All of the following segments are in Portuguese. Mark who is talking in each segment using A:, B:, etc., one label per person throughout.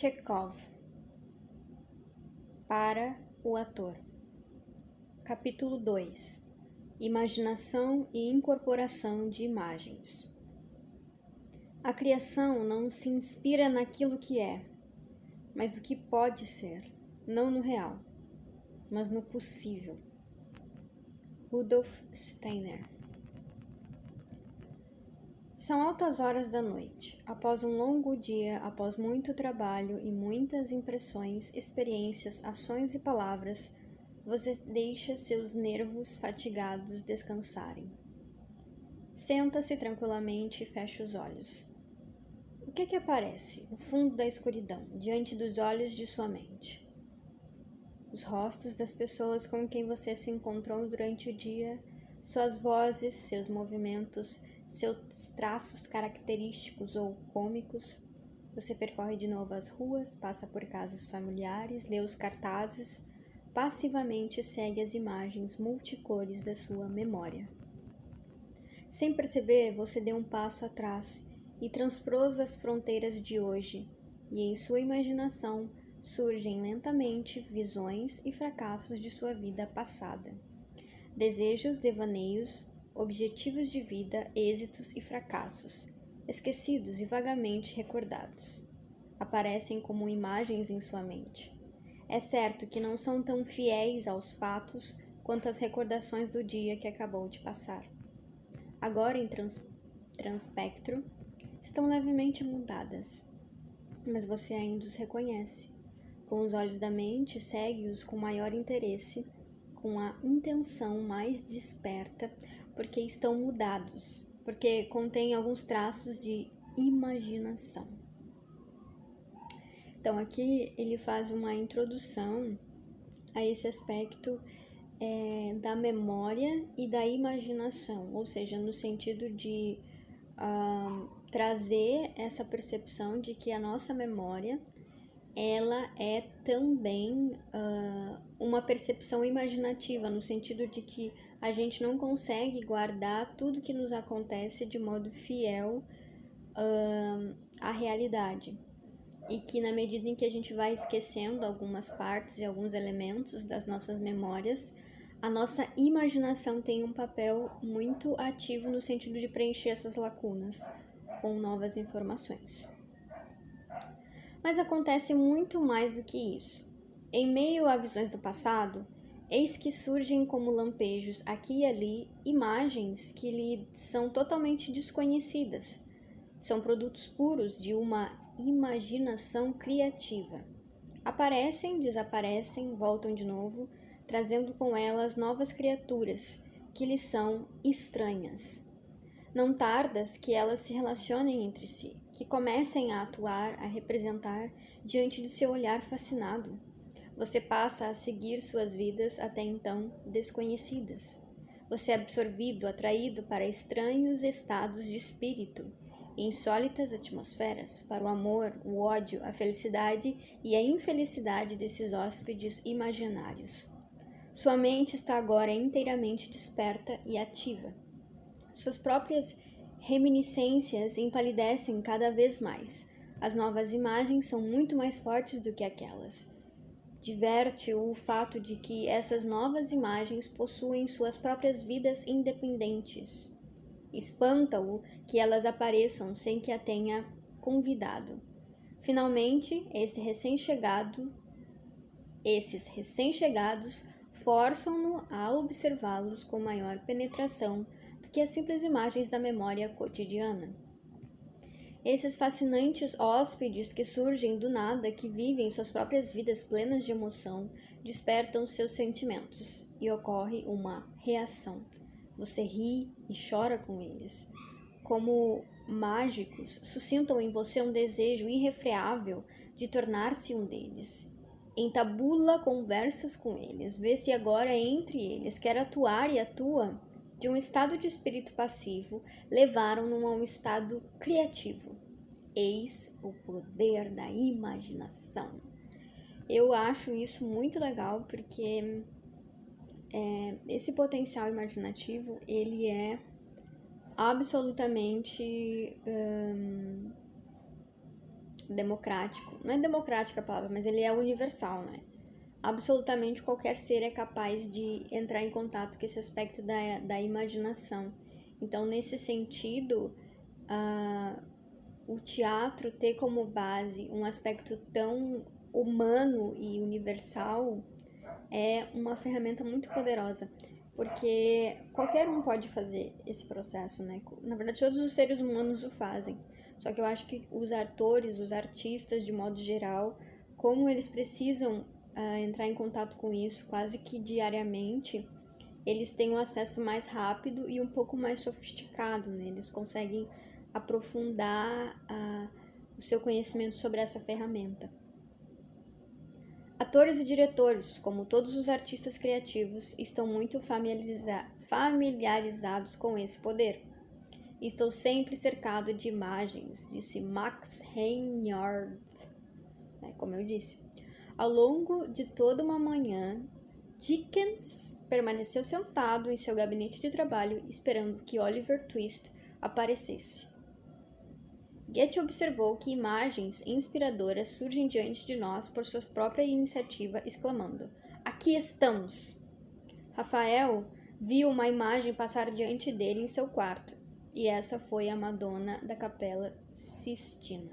A: Chekhov. Para o ator. Capítulo 2. Imaginação e incorporação de imagens. A criação não se inspira naquilo que é, mas no que pode ser, não no real, mas no possível. Rudolf Steiner. São altas horas da noite. Após um longo dia, após muito trabalho e muitas impressões, experiências, ações e palavras, você deixa seus nervos fatigados descansarem. Senta-se tranquilamente e fecha os olhos. O que aparece no fundo da escuridão, diante dos olhos de sua mente? Os rostos das pessoas com quem você se encontrou durante o dia, suas vozes, seus movimentos, seus traços característicos ou cômicos. Você percorre de novo as ruas, passa por casas familiares, lê os cartazes, passivamente segue as imagens multicores da sua memória. Sem perceber, você deu um passo atrás e transpôs as fronteiras de hoje, e em sua imaginação surgem lentamente visões e fracassos de sua vida passada. Desejos, devaneios, objetivos de vida, êxitos e fracassos, esquecidos e vagamente recordados, aparecem como imagens em sua mente. É certo que não são tão fiéis aos fatos quanto as recordações do dia que acabou de passar. Agora, em transpectro, estão levemente mudadas, mas você ainda os reconhece. Com os olhos da mente, segue-os com maior interesse, com a intenção mais desperta, porque estão mudados, porque contém alguns traços de imaginação. Então aqui ele faz uma introdução a esse aspecto da memória e da imaginação, ou seja, no sentido de trazer essa percepção de que a nossa memória ela é também uma percepção imaginativa, no sentido de que a gente não consegue guardar tudo que nos acontece de modo fiel à realidade. E que na medida em que a gente vai esquecendo algumas partes e alguns elementos das nossas memórias, a nossa imaginação tem um papel muito ativo no sentido de preencher essas lacunas com novas informações. Mas acontece muito mais do que isso. Em meio a visões do passado, eis que surgem como lampejos aqui e ali imagens que lhe são totalmente desconhecidas. São produtos puros de uma imaginação criativa. Aparecem, desaparecem, voltam de novo, trazendo com elas novas criaturas que lhes são estranhas. Não tardas que elas se relacionem entre si, que comecem a atuar, a representar diante de seu olhar fascinado. Você passa a seguir suas vidas até então desconhecidas. Você é absorvido, atraído para estranhos estados de espírito, insólitas atmosferas, para o amor, o ódio, a felicidade e a infelicidade desses hóspedes imaginários. Sua mente está agora inteiramente desperta e ativa. Suas próprias reminiscências empalidecem cada vez mais. As novas imagens são muito mais fortes do que aquelas. Diverte-o o fato de que essas novas imagens possuem suas próprias vidas independentes. Espanta-o que elas apareçam sem que a tenha convidado. Finalmente, esses recém-chegados forçam-no a observá-los com maior penetração do que as simples imagens da memória cotidiana. Esses fascinantes hóspedes que surgem do nada, que vivem suas próprias vidas plenas de emoção, despertam seus sentimentos e ocorre uma reação. Você ri e chora com eles. Como mágicos, suscitam em você um desejo irrefreável de tornar-se um deles. Entabula conversas com eles, vê-se agora entre eles, quer atuar e atua. De um estado de espírito passivo, levaram-no a um estado criativo. Eis o poder da imaginação. Eu acho isso muito legal, porque esse potencial imaginativo, ele é absolutamente democrático. Não é democrática a palavra, mas ele é universal, né? Absolutamente qualquer ser é capaz de entrar em contato com esse aspecto da imaginação. Então, nesse sentido, o teatro ter como base um aspecto tão humano e universal é uma ferramenta muito poderosa, porque qualquer um pode fazer esse processo, né? Na verdade, todos os seres humanos o fazem. Só que eu acho que os atores, os artistas, de modo geral, como eles precisam entrar em contato com isso quase que diariamente, eles têm um acesso mais rápido e um pouco mais sofisticado, né? Eles conseguem aprofundar o seu conhecimento sobre essa ferramenta. Atores e diretores, como todos os artistas criativos, estão muito familiarizados com esse poder. Estou sempre cercado de imagens, disse Max Reinhardt, como eu disse. Ao longo de toda uma manhã, Dickens permaneceu sentado em seu gabinete de trabalho, esperando que Oliver Twist aparecesse. Goethe observou que imagens inspiradoras surgem diante de nós por sua própria iniciativa, exclamando: "Aqui estamos!" Rafael viu uma imagem passar diante dele em seu quarto, e essa foi a Madonna da Capela Sistina.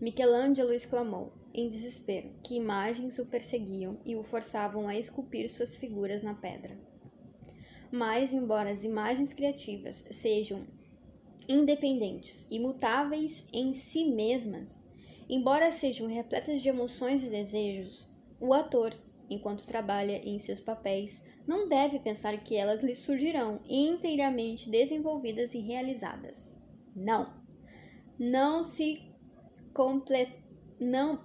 A: Michelangelo exclamou, em desespero, que imagens o perseguiam e o forçavam a esculpir suas figuras na pedra. Mas, embora as imagens criativas sejam independentes, imutáveis em si mesmas, embora sejam repletas de emoções e desejos, o ator, enquanto trabalha em seus papéis, não deve pensar que elas lhe surgirão inteiramente desenvolvidas e realizadas. Não.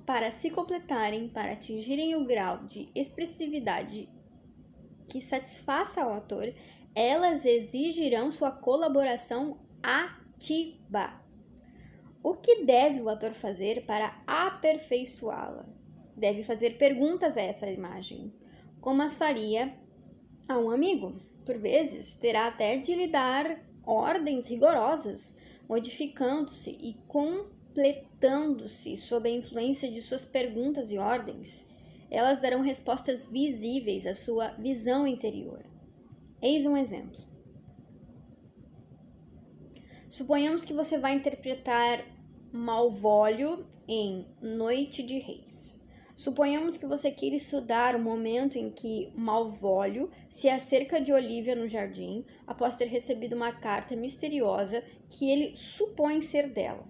A: Para se completarem, para atingirem o grau de expressividade que satisfaça ao ator, elas exigirão sua colaboração ativa. O que deve o ator fazer para aperfeiçoá-la? Deve fazer perguntas a essa imagem, como as faria a um amigo. Por vezes, terá até de lhe dar ordens rigorosas, modificando-se e completando-se sob a influência de suas perguntas e ordens. Elas darão respostas visíveis à sua visão interior. Eis um exemplo. Suponhamos que você vai interpretar Malvolio em Noite de Reis. Suponhamos que você queira estudar o momento em que Malvolio se acerca de Olívia no jardim após ter recebido uma carta misteriosa que ele supõe ser dela.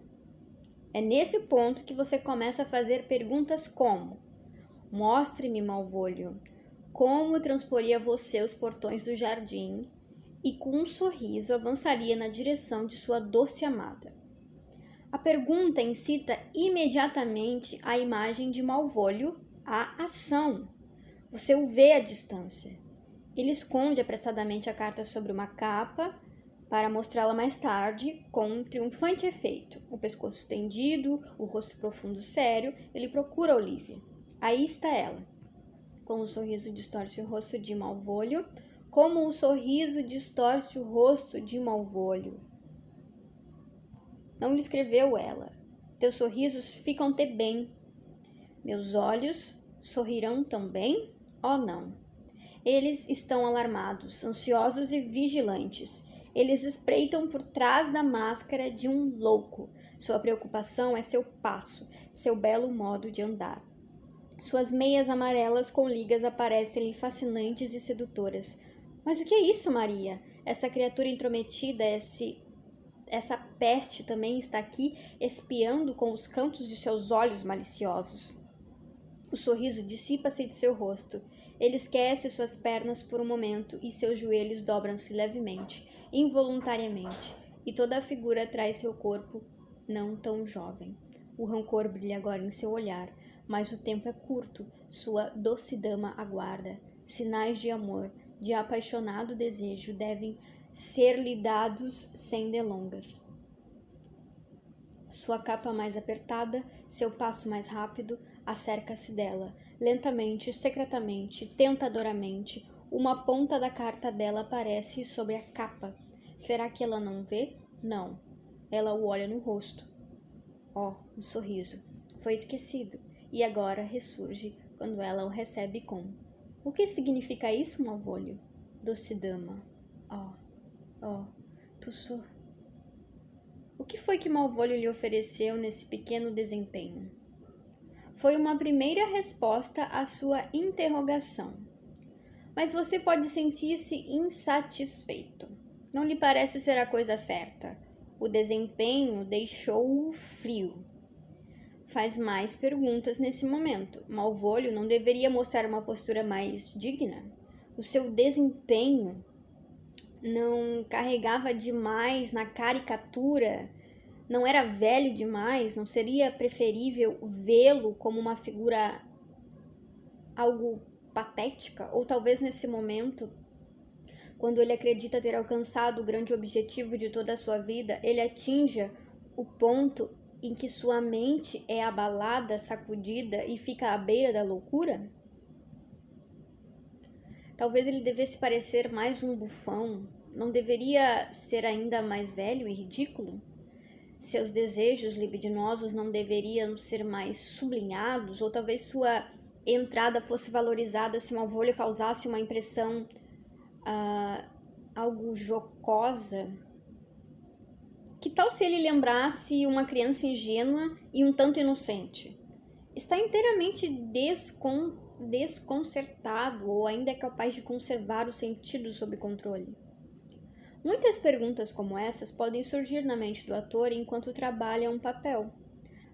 A: É nesse ponto que você começa a fazer perguntas como: mostre-me, Malvolio, como transporia você os portões do jardim e com um sorriso avançaria na direção de sua doce amada. A pergunta incita imediatamente a imagem de Malvolio à ação. Você o vê à distância. Ele esconde apressadamente a carta sobre uma capa para mostrá-la mais tarde com um triunfante efeito. O pescoço estendido, o rosto profundo sério, ele procura Olívia. Aí está ela. Com um sorriso distorce o rosto de Malvolio, como o sorriso distorce o rosto de Malvolio. Não lhe escreveu ela. Teus sorrisos ficam-te bem. Meus olhos sorrirão também? Oh, não. Eles estão alarmados, ansiosos e vigilantes. Eles espreitam por trás da máscara de um louco. Sua preocupação é seu passo, seu belo modo de andar. Suas meias amarelas com ligas aparecem-lhe fascinantes e sedutoras. Mas o que é isso, Maria? Essa criatura intrometida, essa peste também está aqui, espiando com os cantos de seus olhos maliciosos. O sorriso dissipa-se de seu rosto. Ele esquece suas pernas por um momento e seus joelhos dobram-se levemente, involuntariamente, e toda a figura traz seu corpo não tão jovem. O rancor brilha agora em seu olhar, mas o tempo é curto. Sua doce dama aguarda. Sinais de amor, de apaixonado desejo devem ser-lhe dados sem delongas. Sua capa mais apertada, seu passo mais rápido, acerca-se dela. Lentamente, secretamente, tentadoramente, uma ponta da carta dela aparece sobre a capa. Será que ela não vê? Não. Ela o olha no rosto. O sorriso. Foi esquecido e agora ressurge quando ela o recebe com: o que significa isso, Malvolio? Doce dama. Tu sou... O que foi que Malvolio lhe ofereceu nesse pequeno desempenho? Foi uma primeira resposta à sua interrogação. Mas você pode sentir-se insatisfeito. Não lhe parece ser a coisa certa. O desempenho deixou-o frio. Faz mais perguntas nesse momento. Malvolio não deveria mostrar uma postura mais digna? O seu desempenho não carregava demais na caricatura? Não era velho demais? Não seria preferível vê-lo como uma figura algo patética? Ou talvez nesse momento, quando ele acredita ter alcançado o grande objetivo de toda a sua vida, ele atinja o ponto em que sua mente é abalada, sacudida e fica à beira da loucura? Talvez ele devesse parecer mais um bufão. Não deveria ser ainda mais velho e ridículo? Seus desejos libidinosos não deveriam ser mais sublinhados? Ou talvez sua entrada fosse valorizada se Malvolio causasse uma impressão algo jocosa? Que tal se ele lembrasse uma criança ingênua e um tanto inocente? Está inteiramente desconcertado ou ainda é capaz de conservar o sentido sob controle? Muitas perguntas como essas podem surgir na mente do ator enquanto trabalha um papel.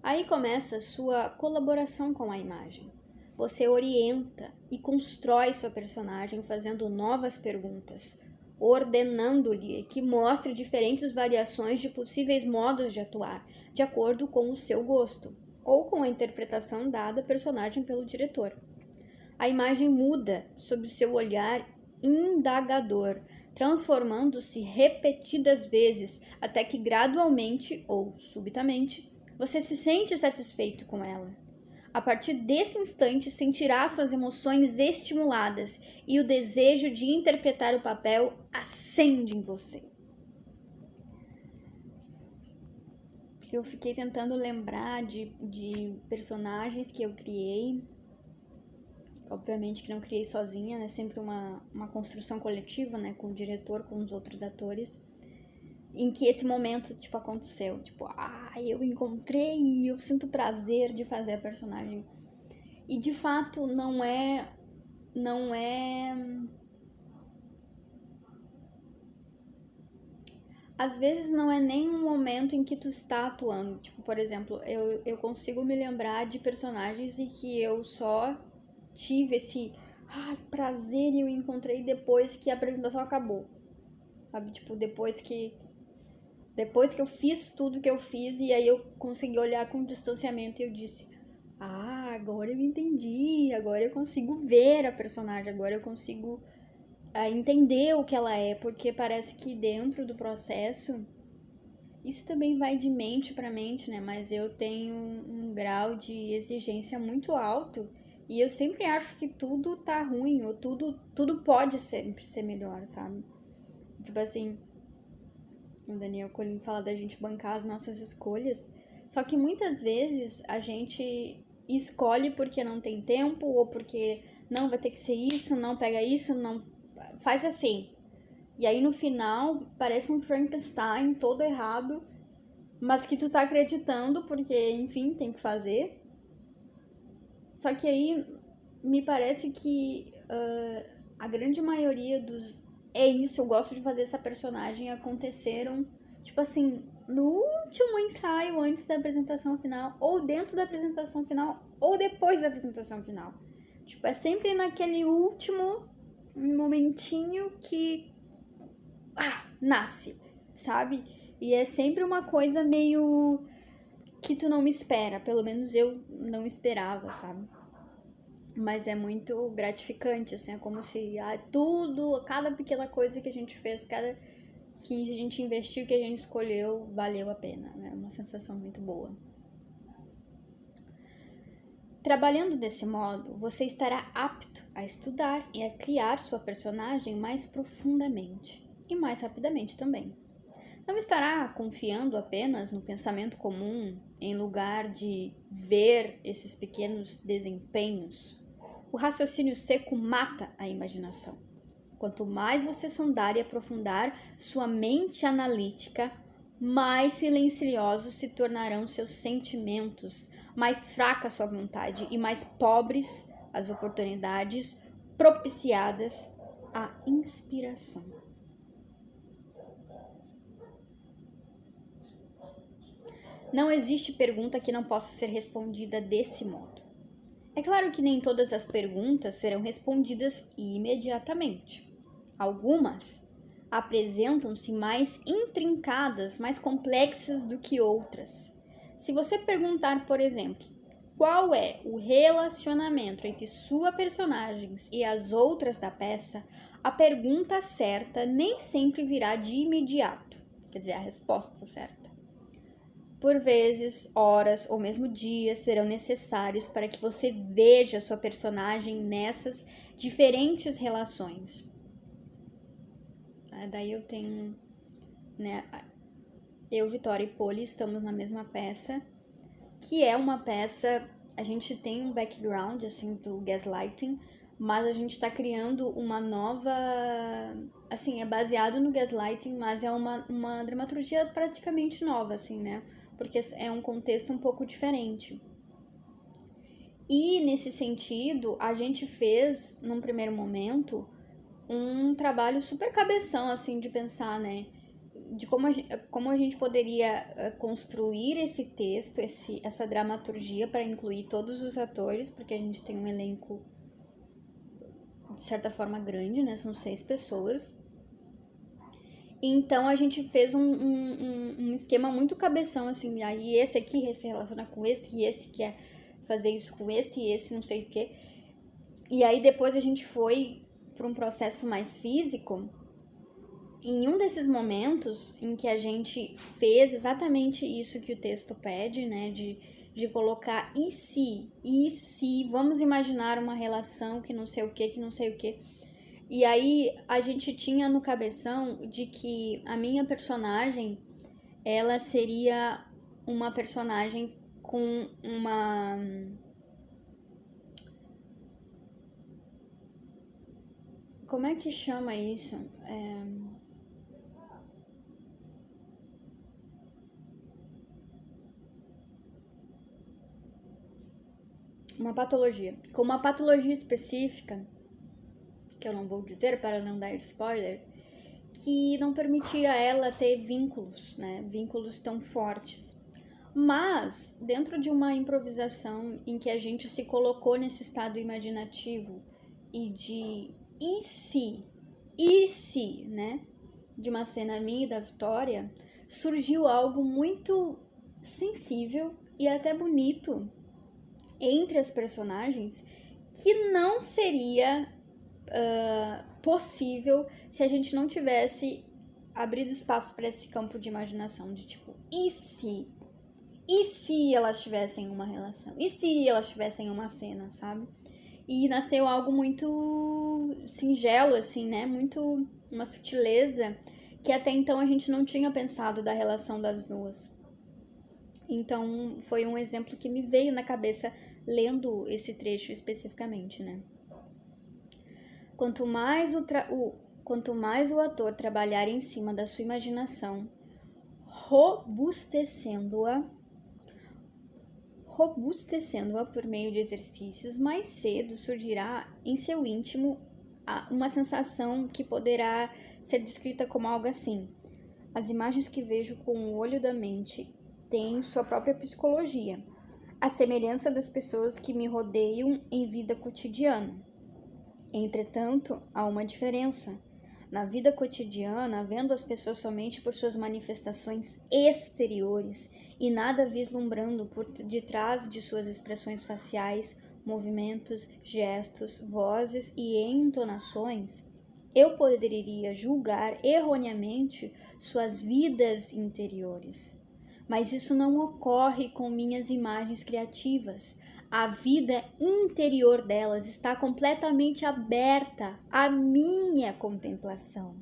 A: Aí começa sua colaboração com a imagem. Você orienta e constrói sua personagem fazendo novas perguntas, ordenando-lhe que mostre diferentes variações de possíveis modos de atuar, de acordo com o seu gosto, ou com a interpretação dada à personagem pelo diretor. A imagem muda sob o seu olhar indagador, transformando-se repetidas vezes, até que gradualmente ou subitamente você se sente satisfeito com ela. A partir desse instante, sentirá suas emoções estimuladas e o desejo de interpretar o papel acende em você. Eu fiquei tentando lembrar de personagens que eu criei. Obviamente que não criei sozinha, né? Sempre uma construção coletiva, né? Com o diretor, com os outros atores. Em que esse momento, aconteceu. Eu encontrei e eu sinto prazer de fazer a personagem. E, de fato, não é... Às vezes não é nem um momento em que tu está atuando. Por exemplo, eu consigo me lembrar de personagens em que eu só tive esse prazer e eu encontrei depois que a apresentação acabou. Sabe? Depois que eu fiz tudo que eu fiz e aí eu consegui olhar com distanciamento e eu disse: agora eu entendi, agora eu consigo ver a personagem, agora eu consigo entender o que ela é, porque parece que dentro do processo, isso também vai de mente para mente, né? Mas eu tenho um grau de exigência muito alto e eu sempre acho que tudo tá ruim, ou tudo pode sempre ser melhor, sabe? O Daniel Colin fala da gente bancar as nossas escolhas, só que muitas vezes a gente escolhe porque não tem tempo, ou porque não vai ter que ser isso, não pega isso, não faz assim. E aí no final parece um Frankenstein todo errado, mas que tu tá acreditando porque, enfim, tem que fazer. Só que aí me parece que a grande maioria dos... É isso, eu gosto de fazer essa personagem aconteceram, no último ensaio antes da apresentação final, ou dentro da apresentação final, ou depois da apresentação final. É sempre naquele último momentinho que nasce, sabe? E é sempre uma coisa meio que tu não me espera, pelo menos eu não esperava, sabe? Mas é muito gratificante, assim, é como se cada pequena coisa que a gente fez, cada que a gente investiu, que a gente escolheu, valeu a pena, né? É uma sensação muito boa. Trabalhando desse modo, você estará apto a estudar e a criar sua personagem mais profundamente e mais rapidamente também. não estará confiando apenas no pensamento comum em lugar de ver esses pequenos desempenhos? O raciocínio seco mata a imaginação. Quanto mais você sondar e aprofundar sua mente analítica, mais silenciosos se tornarão seus sentimentos, mais fraca sua vontade e mais pobres as oportunidades propiciadas à inspiração. Não existe pergunta que não possa ser respondida desse modo. É claro que nem todas as perguntas serão respondidas imediatamente. Algumas apresentam-se mais intrincadas, mais complexas do que outras. Se você perguntar, por exemplo, qual é o relacionamento entre sua personagem e as outras da peça, a pergunta certa nem sempre virá de imediato, quer dizer, a resposta certa. Por vezes, horas ou mesmo dias serão necessários para que você veja sua personagem nessas diferentes relações. Daí eu tenho, né, eu, Vitória e Poli estamos na mesma peça, que é uma peça, a gente tem um background, assim, do gaslighting, mas a gente está criando uma nova, assim, é baseado no gaslighting, mas é uma dramaturgia praticamente nova, assim, né, porque é um contexto um pouco diferente. E, nesse sentido, a gente fez, num primeiro momento, um trabalho super cabeção, assim, de pensar, né, de como a gente poderia construir esse texto, essa dramaturgia para incluir todos os atores, porque a gente tem um elenco, de certa forma, grande, né, são 6 pessoas. Então, a gente fez um esquema muito cabeção, assim, aí esse aqui se relaciona com esse, e esse quer fazer isso com esse, e esse não sei o quê. E aí, depois a gente foi para um processo mais físico. Em um desses momentos em que a gente fez exatamente isso que o texto pede, né, de colocar e se, vamos imaginar uma relação que não sei o que. E aí a gente tinha no cabeção de que a minha personagem, ela seria uma personagem com uma... Como é que chama isso? Uma patologia. Com uma patologia específica, que eu não vou dizer para não dar spoiler, que não permitia ela ter vínculos, né? Vínculos tão fortes. Mas, dentro de uma improvisação em que a gente se colocou nesse estado imaginativo e de e se, né? De uma cena minha e da Vitória, surgiu algo muito sensível e até bonito entre as personagens que não seria possível se a gente não tivesse abrido espaço para esse campo de imaginação, de tipo, e se elas tivessem uma relação? E se elas tivessem uma cena, sabe? E nasceu algo muito singelo, assim, né? Muito uma sutileza que até então a gente não tinha pensado da relação das duas. Então, foi um exemplo que me veio na cabeça lendo esse trecho especificamente, né? Quanto mais o ator trabalhar em cima da sua imaginação, robustecendo-a por meio de exercícios, mais cedo surgirá em seu íntimo uma sensação que poderá ser descrita como algo assim: as imagens que vejo com o olho da mente têm sua própria psicologia, à semelhança das pessoas que me rodeiam em vida cotidiana. Entretanto, há uma diferença. Na vida cotidiana, vendo as pessoas somente por suas manifestações exteriores e nada vislumbrando por detrás de suas expressões faciais, movimentos, gestos, vozes e entonações, eu poderia julgar erroneamente suas vidas interiores. Mas isso não ocorre com minhas imagens criativas. A vida interior delas está completamente aberta à minha contemplação.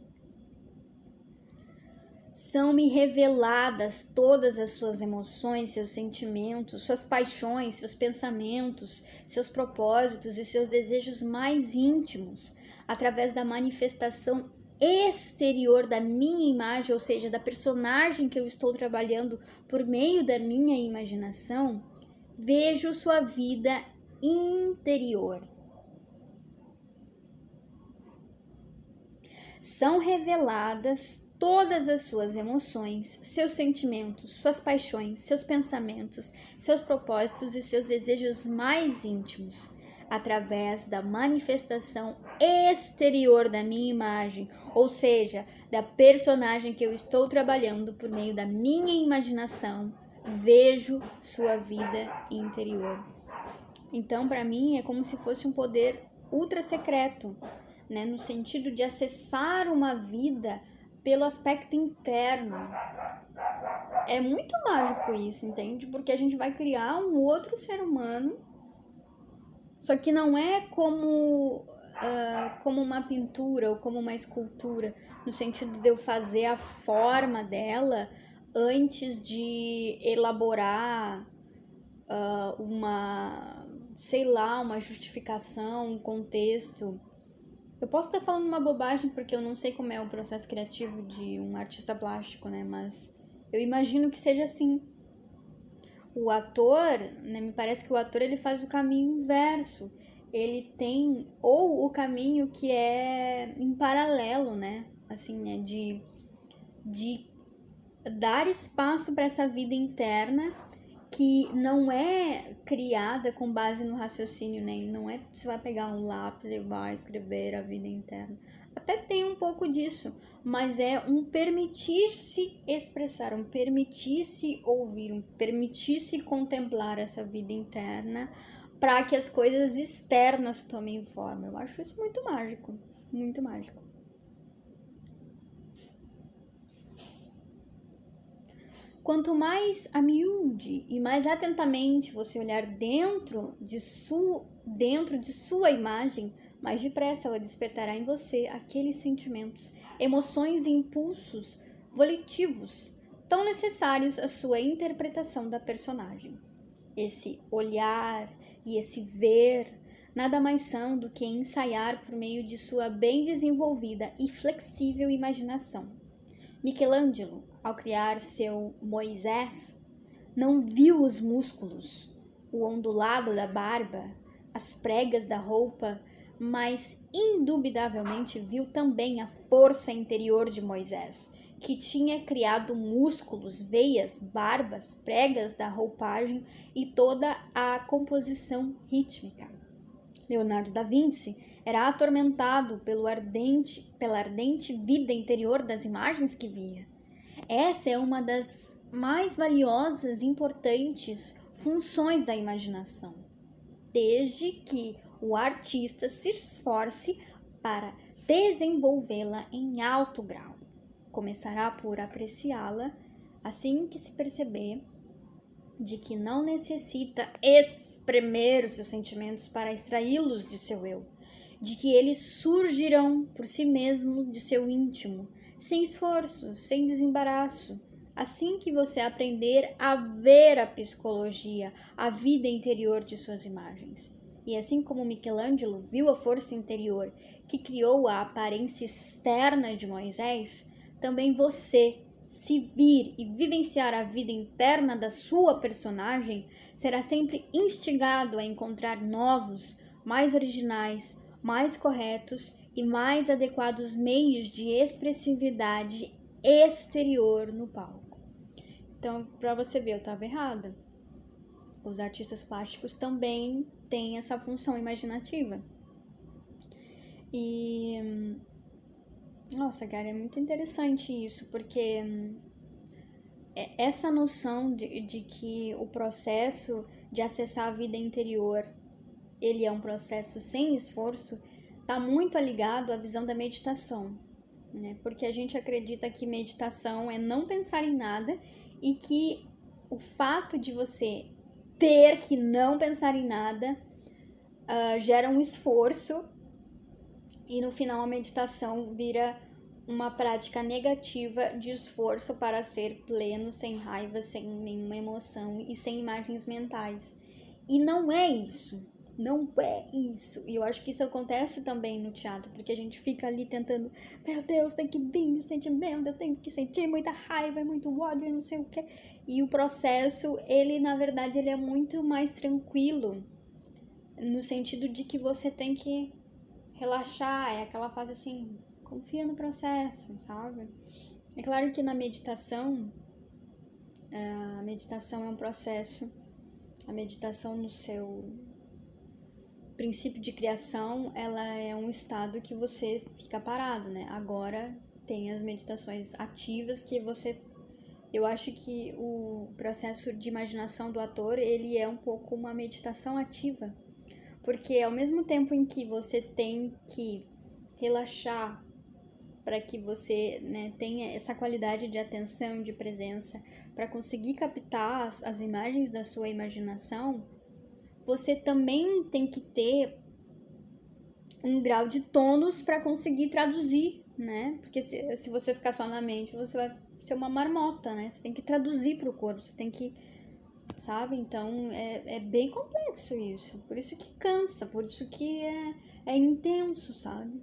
A: São-me reveladas todas as suas emoções, seus sentimentos, suas paixões, seus pensamentos, seus propósitos e seus desejos mais íntimos, através da manifestação exterior da minha imagem, ou seja, da personagem que eu estou trabalhando por meio da minha imaginação. Vejo sua vida interior. São reveladas todas as suas emoções, seus sentimentos, suas paixões, seus pensamentos, seus propósitos e seus desejos mais íntimos, através da manifestação exterior da minha imagem, ou seja, da personagem que eu estou trabalhando por meio da minha imaginação. Vejo sua vida interior. Então, para mim, é como se fosse um poder ultra secreto, né? No sentido de acessar uma vida pelo aspecto interno. É muito mágico isso, entende? Porque a gente vai criar um outro ser humano, só que não é como uma pintura ou como uma escultura, no sentido de eu fazer a forma dela antes de elaborar uma justificação, um contexto. Eu posso estar falando uma bobagem porque eu não sei como é o processo criativo de um artista plástico, né? Mas eu imagino que seja assim. O ator, né? Me parece que o ator ele faz o caminho inverso. Ele tem ou o caminho que é em paralelo, né? Assim, né? De dar espaço para essa vida interna que não é criada com base no raciocínio, né? Não é você vai pegar um lápis e vai escrever a vida interna. Até tem um pouco disso, mas é um permitir-se expressar, um permitir-se ouvir, um permitir-se contemplar essa vida interna para que as coisas externas tomem forma. Eu acho isso muito mágico, muito mágico. Quanto mais a miúde e mais atentamente você olhar dentro de sua imagem, mais depressa ela despertará em você aqueles sentimentos, emoções e impulsos volitivos tão necessários à sua interpretação da personagem. Esse olhar e esse ver nada mais são do que ensaiar por meio de sua bem desenvolvida e flexível imaginação. Michelangelo, ao criar seu Moisés, não viu os músculos, o ondulado da barba, as pregas da roupa, mas indubitavelmente viu também a força interior de Moisés, que tinha criado músculos, veias, barbas, pregas da roupagem e toda a composição rítmica. Leonardo da Vinci era atormentado pela ardente vida interior das imagens que via. Essa é uma das mais valiosas e importantes funções da imaginação, desde que o artista se esforce para desenvolvê-la em alto grau. Começará por apreciá-la assim que se perceber de que não necessita espremer os seus sentimentos para extraí-los de seu eu, de que eles surgirão por si mesmo de seu íntimo, sem esforço, sem desembaraço. Assim que você aprender a ver a psicologia, a vida interior de suas imagens. E assim como Michelangelo viu a força interior que criou a aparência externa de Moisés, também você, se vir e vivenciar a vida interna da sua personagem, será sempre instigado a encontrar novos, mais originais, mais corretos e mais adequados meios de expressividade exterior no palco. Então, para você ver, eu estava errada. Os artistas plásticos também têm essa função imaginativa. E nossa, cara, é muito interessante isso, porque essa noção de que o processo de acessar a vida interior, ele é um processo sem esforço, está muito ligado à visão da meditação, né? Porque a gente acredita que meditação é não pensar em nada e que o fato de você ter que não pensar em nada gera um esforço e no final a meditação vira uma prática negativa de esforço para ser pleno, sem raiva, sem nenhuma emoção e sem imagens mentais. E não é isso. Não é isso. E eu acho que isso acontece também no teatro, porque a gente fica ali tentando, meu Deus, tem que vir o sentimento, eu tenho que sentir muita raiva, muito ódio e não sei o quê. E o processo, ele, na verdade, ele é muito mais tranquilo, no sentido de que você tem que relaxar, é aquela fase assim, confia no processo, sabe? É claro que na meditação, a meditação é um processo, a meditação no seu princípio de criação, ela é um estado que você fica parado, né? Agora tem as meditações ativas que você... Eu acho que o processo de imaginação do ator, ele é um pouco uma meditação ativa. Porque ao mesmo tempo em que você tem que relaxar para que você, né, tenha essa qualidade de atenção, de presença, para conseguir captar as imagens da sua imaginação, você também tem que ter um grau de tônus para conseguir traduzir, né? Porque se você ficar só na mente, você vai ser uma marmota, né? Você tem que traduzir para o corpo, você tem que, sabe? Então é bem complexo isso. Por isso que cansa, por isso que é intenso, sabe?